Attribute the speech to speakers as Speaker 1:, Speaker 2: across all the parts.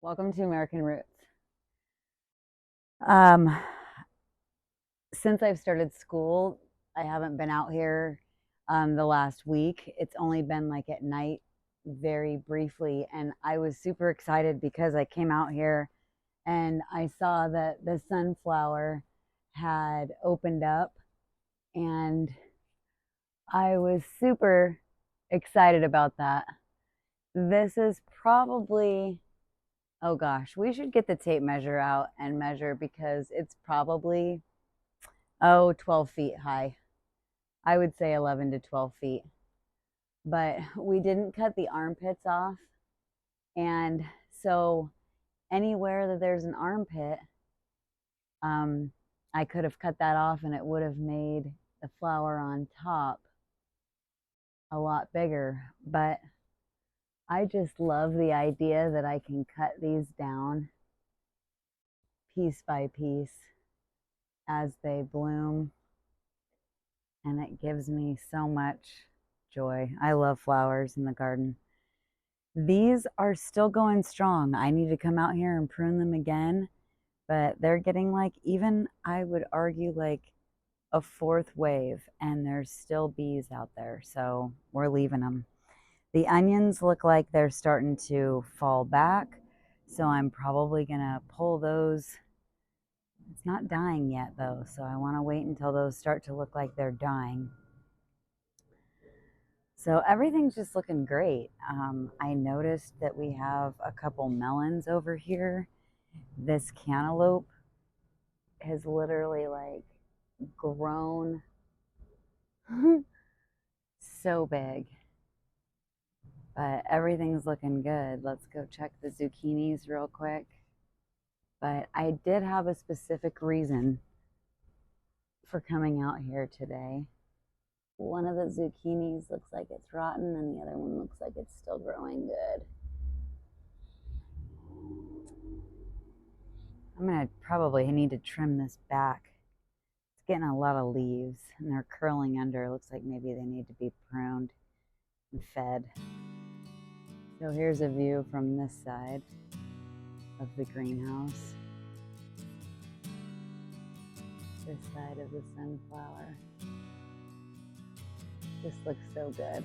Speaker 1: Welcome to American Roots. Um, since I've started school, I haven't been out here the last week. It's only been like at night, very briefly. And I was super excited because I came out here and I saw that the sunflower had opened up, and I was super excited about that. This is probably, oh gosh, we should get the tape measure out and measure because it's probably, 12 feet high. I would say 11 to 12 feet. But we didn't cut the armpits off. And so anywhere that there's an armpit, I could have cut that off and it would have made the flower on top a lot bigger. But I just love the idea that I can cut these down piece by piece as they bloom. And it gives me so much joy. I love flowers in the garden. These are still going strong. I need to come out here and prune them again, but they're getting like, even I would argue like a fourth wave, and there's still bees out there. So we're leaving them. The onions look like they're starting to fall back. So I'm probably gonna pull those. It's not dying yet though, so I want to wait until those start to look like they're dying. So everything's just looking great. I noticed that we have a couple melons over here. This cantaloupe has literally like grown so big. But everything's looking good. Let's go check the zucchinis real quick. But I did have a specific reason for coming out here today. One of the zucchinis looks like it's rotten and the other one looks like it's still growing good. I'm gonna probably need to trim this back. It's getting a lot of leaves and they're curling under. Looks like maybe they need to be pruned and fed. So here's a view from this side of the greenhouse. This side of the sunflower. This looks so good.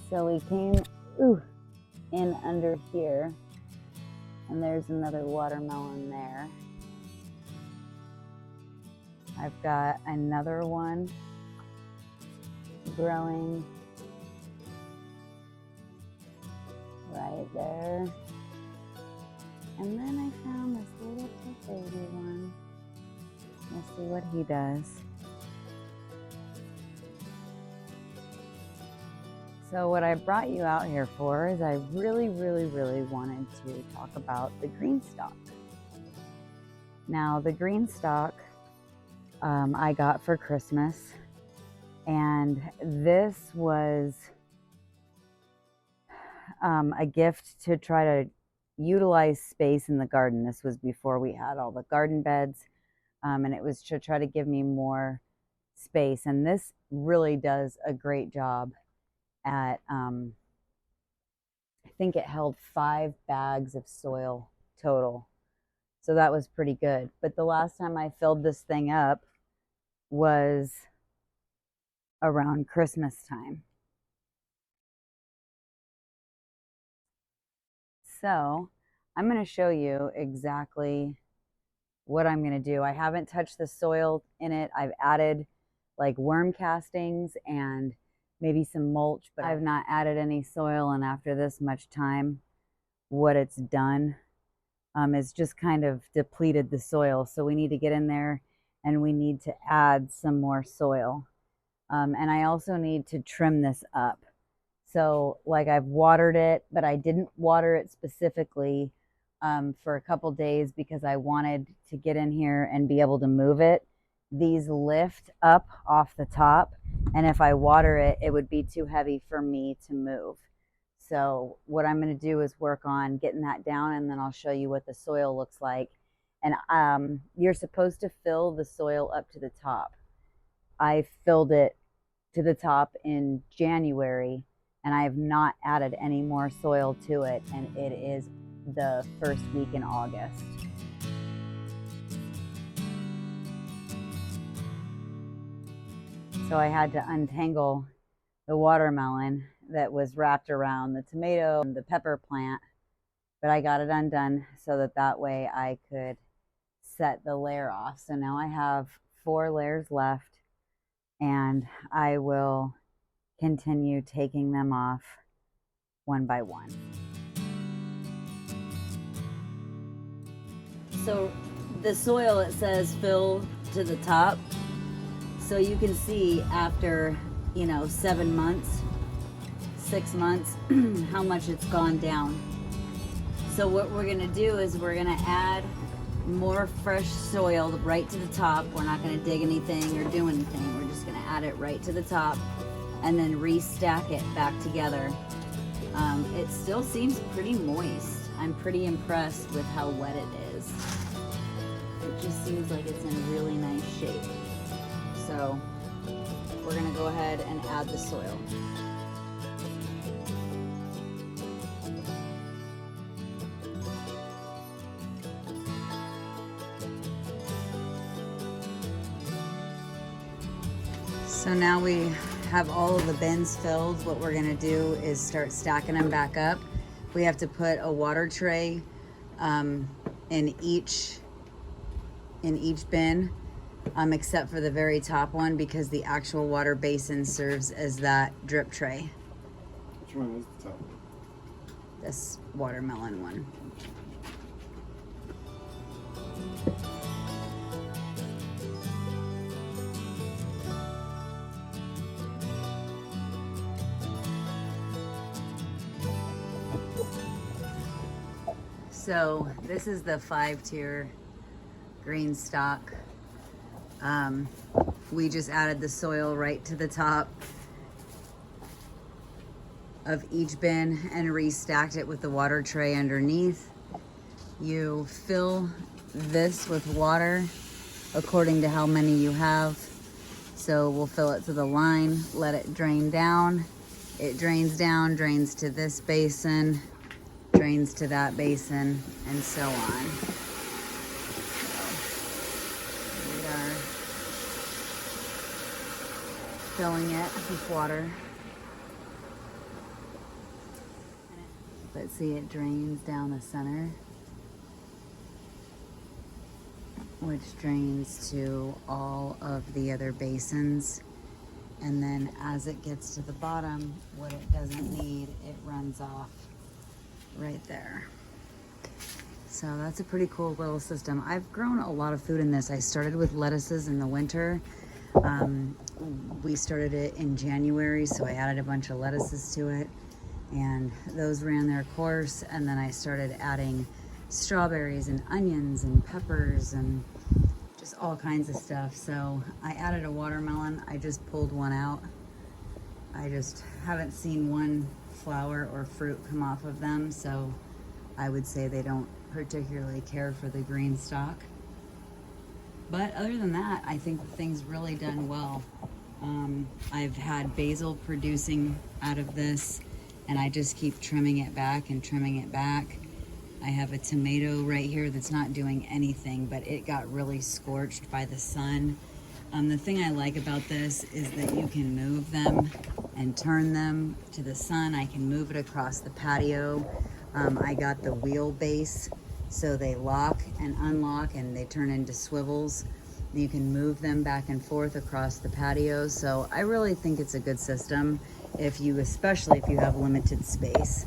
Speaker 1: So we came in under here, and there's another watermelon there. I've got another one growing right there. And then I found this little baby one. We'll see what he does. So what I brought you out here for is I really wanted to talk about the green stalk. Now the green stalk I got for Christmas, and this was a gift to try to utilize space in the garden. This was before we had all the garden beds, and it was to try to give me more space. And this really does a great job at, I think it held 5 bags of soil total. So that was pretty good. But the last time I filled this thing up was around Christmas time. So I'm going to show you exactly what I'm going to do. I haven't touched the soil in it. I've added like worm castings and maybe some mulch, but I've not added any soil. And after this much time, what it's done is just kind of depleted the soil. So we need to get in there and we need to add some more soil. And I also need to trim this up. So like I've watered it, but I didn't water it specifically for a couple days because I wanted to get in here and be able to move it. These lift up off the top, and if I water it, it would be too heavy for me to move. So what I'm going to do is work on getting that down, and then I'll show you what the soil looks like. And you're supposed to fill the soil up to the top. I filled it to the top in January, and I have not added any more soil to it, and it is the first week in August. So I had to untangle the watermelon that was wrapped around the tomato and the pepper plant, but I got it undone so that way I could set the layer off. So now I have 4 layers left, and I will continue taking them off one by one. So the soil, it says fill to the top. So you can see after, 7 months, 6 months, how much it's gone down. So what we're gonna do is we're gonna add more fresh soil right to the top. We're not gonna dig anything or do anything. We're just gonna add it right to the top and then restack it back together. It still seems pretty moist. I'm pretty impressed with how wet it is. It just seems like it's in really nice shape. So we're gonna go ahead and add the soil. So now we have all of the bins filled. What we're gonna do is start stacking them back up. We have to put a water tray in each bin, except for the very top one, because the actual water basin serves as that drip tray.
Speaker 2: Which one is the top?
Speaker 1: This watermelon one. So this is the 5-tier green stalk. We just added the soil right to the top of each bin and restacked it with the water tray underneath. You fill this with water according to how many you have. So we'll fill it to the line, let it drain down. It drains down, drains to this basin, drains to that basin, and so on. So we are filling it with water. But see, it drains down the center, which drains to all of the other basins. And then as it gets to the bottom, what it doesn't need, it runs off right there. So that's a pretty cool little system. I've grown a lot of food in this. I started with lettuces in the winter. We started it in January, so I added a bunch of lettuces to it, and those ran their course. And then I started adding strawberries and onions and peppers and just all kinds of stuff. So I added a watermelon. I just pulled one out. I just haven't seen one flower or fruit come off of them, so I would say they don't particularly care for the green stalk. But other than that, I think the thing's really done well. I've had basil producing out of this, and I just keep trimming it back and trimming it back. I have a tomato right here that's not doing anything, but it got really scorched by the sun. The thing I like about this is that you can move them and turn them to the sun. I can move it across the patio. I got the wheel base, so they lock and unlock and they turn into swivels. You can move them back and forth across the patio. So I really think it's a good system, especially if you have limited space.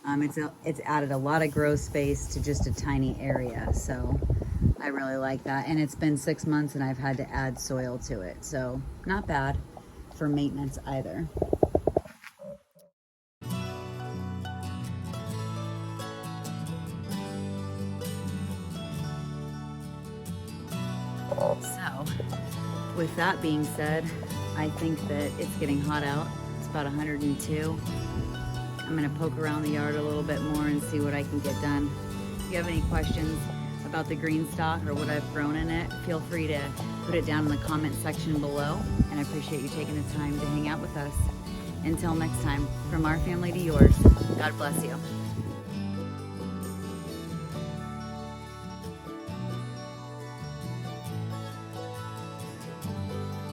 Speaker 1: It's added a lot of grow space to just a tiny area, so I really like that. And it's been 6 months and I've had to add soil to it, so not bad for maintenance either. So with that being said, I think that it's getting hot out. It's about 102. I'm gonna poke around the yard a little bit more and see what I can get done. If you have any questions about the green stalk or what I've grown in it, feel free to put it down in the comment section below, and I appreciate you taking the time to hang out with us. Until next time, from our family to yours, God bless you.